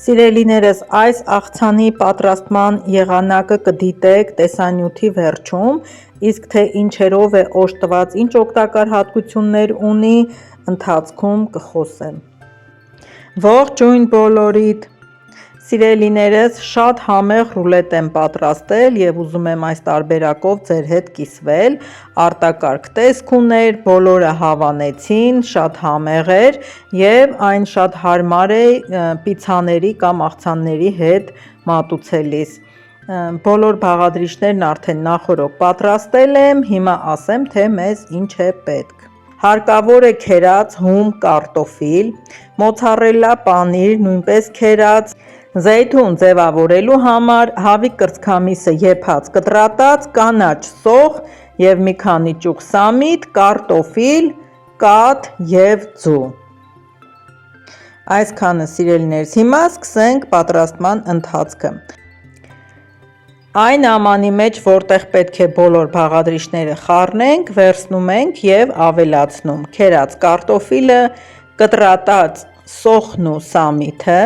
Սիրելիներս, այս աղցանի պատրաստման եղանակը կդիտեք տեսանյութի վերջում, իսկ թե ինչերով է օժտված, ինչ օգտակար հատկություններ ունի, ընթացքում կխոսեմ։ Ողջույն բոլորիդ, սիրելիներս, շատ համեղ ռուլետ եմ պատրաստել և ուզում եմ այս տարբերակով ձեր հետ կիսվել, արտակարգ տեսք ուներ, բոլորը հավանեցին, շատ համեղ էր և այն շատ հարմար է պիցցաների կամ աղցանների հետ մատուցելիս։ Բոլոր բաղադրիչներն արդեն նախօրոք պատրաստել եմ, հիմա ասեմ, թե մեզ ինչ է պետք։ Հարկավոր է քերած հում կարտոֆիլ, մոցարելլա պանիր, նույնպես քերած, զեյթուն ձևավորելու համար, հավի կրծքամիսը եփած կտրատած, կանաչ սոխ և մի քանի ճուղ սամիտ, կարտոֆիլ, կաթ և ձու։ Այսքանը սիրելիներս, հիմա սկսենք պատրաստման ընթացքը։ Այն ամանի մեջ, որտեղ պետք է բոլոր բաղադրիչները խառնենք, վերցնում ենք և ավելացնում քերած կարտոֆիլը, կտրատած սոխն ու սամիթը,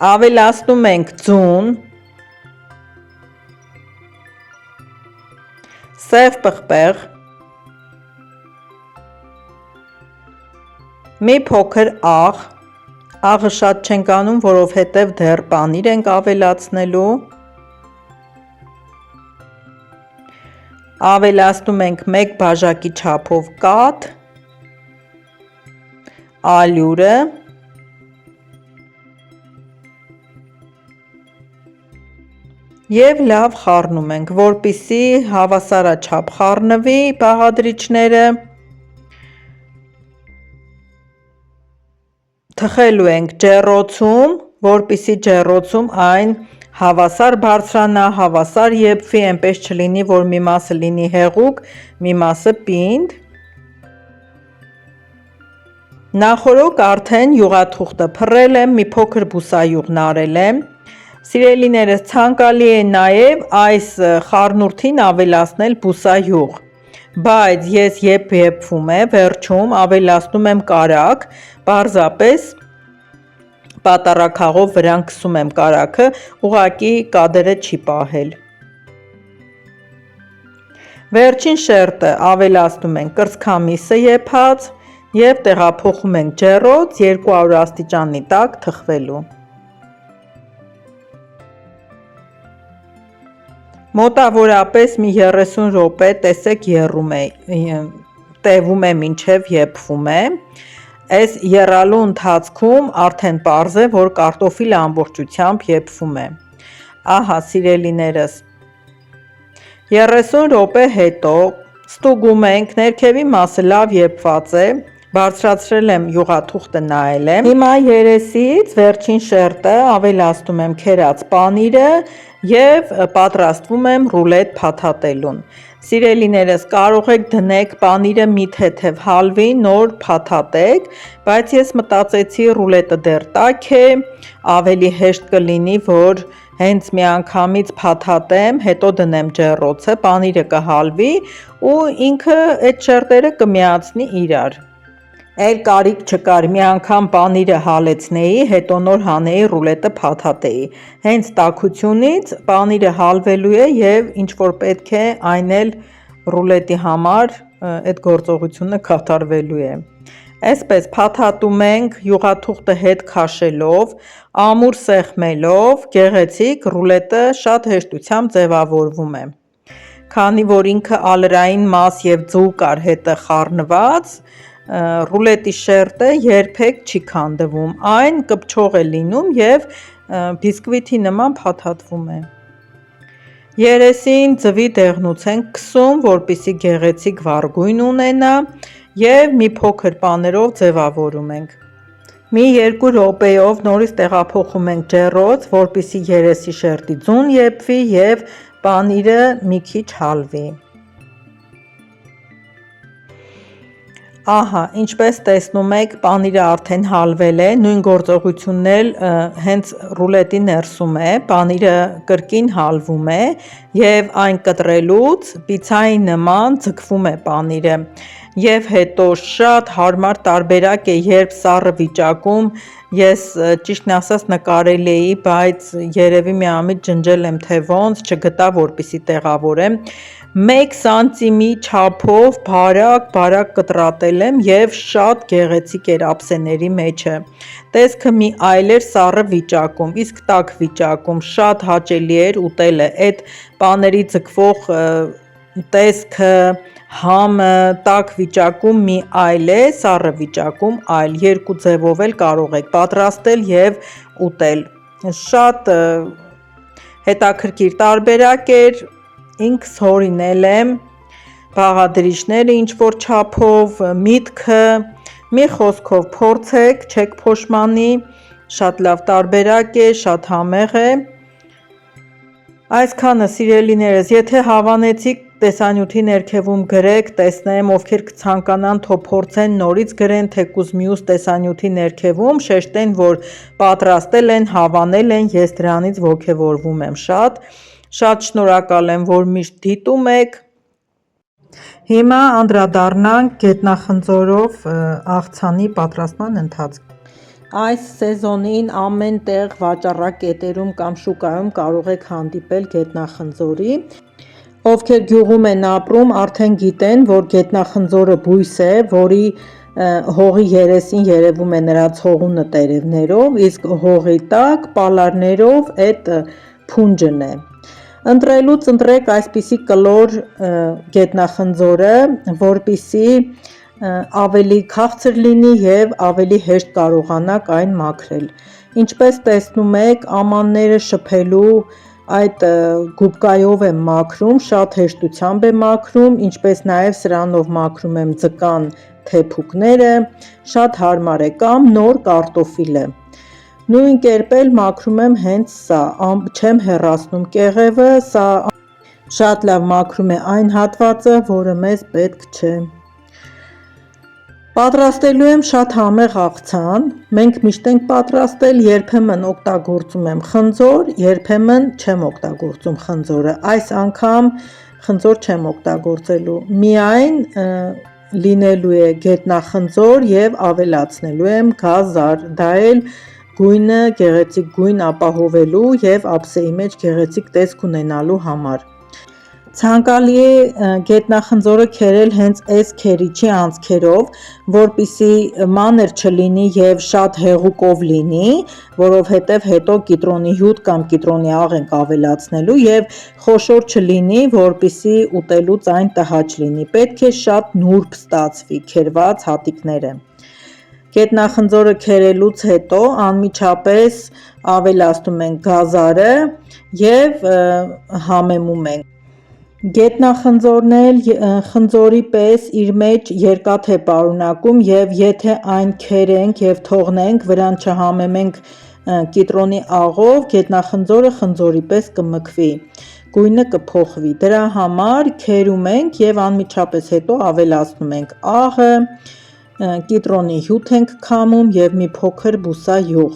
ավելացնում ենք ձուն, սև պղպեղ, մի փոքր աղ, աղը շատ չենք անում, որովհետև դեռ պանիր ենք ավելացնելու, ավելացնում ենք 1 բաժակի չափով կաթ, ալյուրը և լավ խառնում ենք, որպեսզի հավասարաչափ խառնվի բաղադրիչները, թխելու ենք ջեռոցում, որպեսզի ջեռոցում այն հավասար բարձրանա, հավասար եփվի, այնպես չլինի, որ մի մասը լինի հեղուկ, մի մասը պինդ։ Նախօրոք արդեն յուղաթուղթը փռել եմ, մի փոքր բուսայուղն արել եմ։ Սիրելիներս, ցանկալի է նաև այս խառնուրդին ավելացնել բուսայուղ, բայց ես երբ եփվում է, վերջում ավելացնում եմ կարագ, պարզապես պատառաքաղով վրան քսում եմ կարագը, ուղղակի կադերը չի պահել։ Վերջին շերտը ավելացնում ենք կրծքամիսը եփած և տեղափոխում ենք ջեռոց 200 աստիճանի տակ թխվելու։ Մոտավորապես մի 30 րոպե, տեսեք, տևում է մինչև եփվում է։ Այս եռալու ընթացքում արդեն պարզ է, որ կարտոֆիլը ամբողջությամբ եփվում է։ Ահա սիրելիներս, 30 րոպե հետո ստուգում ենք, ներքևի մասը լավ եփված է, բարձրացրել եմ յուղաթուղթը, նայել եմ։ Հիմա երեսից վերջին շերտը ավելացնում եմ քերած պանիրը և պատրաստվում եմ ռուլետ փաթաթելուն։ Սիրելիներս, կարող եք դնեք պանիրը մի թեթև հալվի, նոր փաթաթեք, բայց ես մտածեցի ռուլետը դեռ տաք է, ավելի հեշտ կլինի, որ հենց միանգամից փաթաթեմ, հետո դնեմ ջեռոցը, պանիրը կհալվի ու ինքը այդ շերտերը կմիացնի իրար։ Էլ կարիք չկար մի անգամ պանիրը հալեցնեի, հետո նոր հանեի ռուլետը փաթաթեի։ Հենց տաքությունից պանիրը հալվելու է և ինչ որ պետք է, այն էլ ռուլետի համար այդ գործողությունը կատարվելու է։ Այսպես փաթաթում ենք յուղաթուղթը հետ քաշելով, ամուր սեղմելով, գեղեցիկ ռուլետը շատ հեշտությամբ ձևավորվում է։ Քանի որ ինքը ալրային մաս և ձու կար հետը խառնված, ռուլետի շերտը երբեք չի քանդվում, այն կպչող է լինում և բիսկվիթի նման փաթաթվում է։ Երեսին ձվի դեղնուց ենք քսում, որպեսզի գեղեցիկ վառ գույն ունենա և մի փոքր պաներով ձևավորում ենք։ Մի 2 րոպեով նորից տեղափոխում ենք ջեռոց, որպեսզի երեսի շերտի ձուն եփվի և պանիրը մի քիչ հալվի։ Ահա, ինչպես տեսնում եք, պանիրը արդեն հալվել է, նույն գործողությունն էլ հենց ռուլետի ներսում է, պանիրը կրկին հալվում է և այն կտրելուց պիցցայի նման ձգվում է պանիրը։ եւ հետո շատ հարմար տարբերակ է, երբ սառը վիճակում ես ճիշտն ասած նկարել էի, բայց երևի միամիտ ջնջել եմ թե ոնց, չգտա որպեսի տեղավորեմ, 1 սանտիմի չափով բարակ կտրատել եմ եւ շատ գեղեցիկ էր ափսեների մեջը, տեսքը մի այլ էր սառը վիճակում, իսկ տաք վիճակում շատ հաճելի էր ուտելը, այդ պաների ձգվող տեսքը, համը տաք վիճակում մի այլ է, սառը վիճակում այլ, երկու ձևով էլ կարող եք պատրաստել եւ ուտել, շատ հետաքրքիր տարբերակ էր, ինքս հորինել եմ բաղադրիչները ինչ-որ չափով, միտքը, մի խոսքով փորձեք, չեք փոշմանի, շատ լավ տարբերակ է, շատ համեղ է, այսքանը սիրելիներս, եթե հավանեցիք տեսանյութի ներքևում գրեք, տեսնեմ, ովքեր կցանկանան թող փորձեն նորից գրեն, թեկուզ մյուս տեսանյութի ներքևում, շեշտեն, որ պատրաստել են, հավանել են, ես դրանից ոգևորվում եմ շատ, շատ շնորհակալ եմ, որ միշտ դիտում եք, հիմա անդրադառնանք գետնախնձորով աղցանի պատրաստման ընթացքին, այս սեզոնին ամեն տեղ վաճառակ կետերում կամ շուկայում կարող եք հանդիպել գետնախնձորի, ովքեր գյուղում են ապրում արդեն գիտեն, որ գետնախնձորը բույս է, որի հողի երեսին երևում է նրա ցողունը տերևներով, իսկ հողի տակ պալարներով այդ փունջն է, ընտրելուց ընտրեք այսպիսի կլոր գետնախնձորը, որպիսի ավելի քաղցր լինի եւ ավելի հեշտ կարողանաք այն մաքրել, ինչպես տեսնում եք ամանները շփելու այդ գուբկայով եմ մաքրում, շատ հեշտությամբ եմ մաքրում, ինչպես նաև սրանով մաքրում եմ ձկան թեփուկները, շատ հարմար է կամ նոր կարտոֆիլը, նույն կերպ էլ մաքրում եմ հենց սա, չեմ հեռացնում կեղևը, սա շատ լավ մաքրում է այն հատվածը, որը մեզ պետք չէ, պատրաստելու եմ շատ համեղ աղցան, մենք միշտ ենք պատրաստել, երբեմն օգտագործում եմ խնձոր, երբեմն չեմ օգտագործում խնձորը, այս անգամ խնձոր չեմ օգտագործելու, միայն լինելու է գետնախնձոր եւ ավելացնելու եմ գազար, դա էլ գույնը գեղեցիկ գույն ապահովելու եւ ափսեի մեջ գեղեցիկ տեսք ունենալու համար, ցանկալի է գետնախնձորը քերել հենց այս քերիչի անցքերով, որպիսի մանր չլինի եւ շատ հեղուկով լինի, որովհետեւ հետո կիտրոնի հյութ կամ կիտրոնի աղ ենք ավելացնելու եւ խոշոր չլինի, որպիսի ուտելուց այն տհաճ լինի, պետք է շատ նուրբ ստացվի քերված հատիկները, գետնախնձորը քերելուց հետո անմիջապես ավելացնում ենք գազարը եւ համեմում ենք, գետնախնձորն էլ խնձորի պես իր մեջ երկաթ է պարունակում եւ եթե այն քերենք եւ թողնենք, վրան չհամեմենք կիտրոնի աղով, գետնախնձորը խնձորի պես կմքվի, գույնը կփոխվի, դրա համար քերում ենք եւ անմիջապես հետո ավելացնում ենք աղը, կիտրոնի հյութ ենք քամում եւ մի փոքր բուսա յուղ,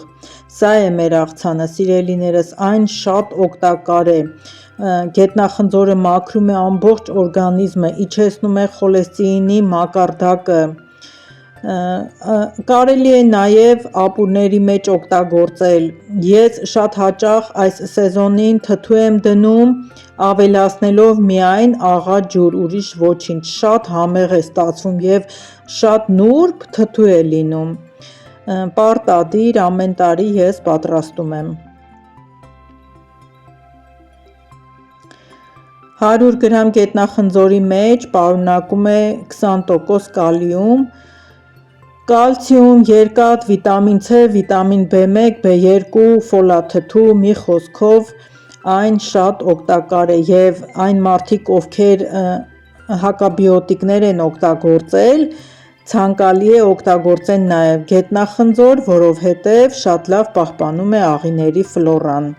սա է մեր աղցանը, սիրելիներս, այն շատ օգտակար է, գետնախնձորը մաքրում է ամբողջ օրգանիզմը, իջեցնում է խոլեստերինի մակարդակը, կարելի է նաև ապուրների մեջ օգտագործել, ես շատ հաճախ այս սեզոնին թթու եմ դնում, ավելացնելով միայն աղա ջուր, ուրիշ ոչինչ, շատ համեղ է ստացվում եւ շատ նուրբ թթու է լինում, պարտադիր ամեն տարի ես պատրաստում եմ, 100 գրամ գետնախնձորի մեջ պարունակում է 20% կալիում, կալցիում, երկաթ, վիտամին C, վիտամին B1, B2, ֆոլաթթու, մի խոսքով այն շատ օգտակար է եւ այն մարդիկ, ովքեր հակաբիոտիկներ են օգտագործել, ցանկալի է օգտագործեն նաեւ գետնախնձոր, որովհետեւ շատ լավ պահպանում է աղիների ֆլորան,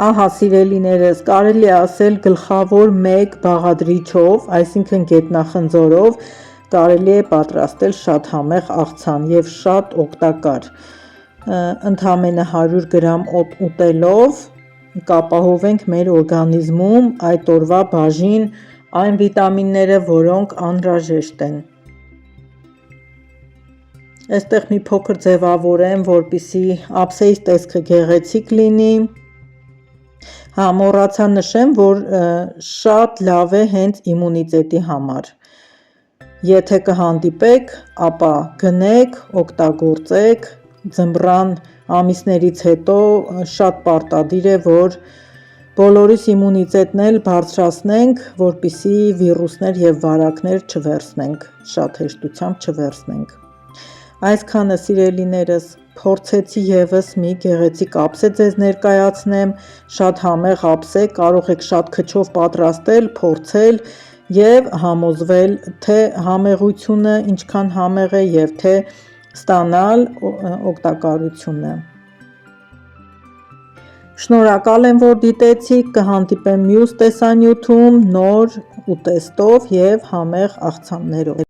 ահա սիրելիներս, կարելի է ասել գլխավոր մեկ բաղադրիչով, այսինքն գետնախնձորով, կարելի է պատրաստել շատ համեղ աղցան եւ շատ օգտակար, ընդամենը 100 գրամ ուտելով կապահովենք մեր օրգանիզմում այդ օրվա բաժին այն վիտամինները, որոնք անհրաժեշտ են։ Այստեղ մի փոքր ձևավորեմ, որպեսզի ափսեի տեսքը գեղեցիկ լինի։ Մոռացա նշեմ, որ շատ լավ է հենց իմունիտետի համար։ Եթե կհանդիպեք, ապա գնեք, օգտագործեք, ձմռան ամիսներից հետո շատ պարտադիր է, որ բոլորիս իմունիտետն էլ բարձրացնենք, որպեսզի վիրուսներ և վարակներ չվերցնենք, շատ հեշտությամբ չվերցնենք։ Այսքանը սիրելիներս, փորձեցի ևս մի գեղեցիկ ափսե ձեզ ներկայացնեմ, շատ համեղ ափսե, կարող եք շատ քչով պատրաստել, փորձել և համոզվել, թե համեղությունը ինչքան համեղ է և թե ստանալ օգտակարությունը։ Շնորհակալ եմ, որ դիտեցիք, կհանդիպեմ մյուս տեսանյութում նոր ուտեստով և համեղ աղցաններով։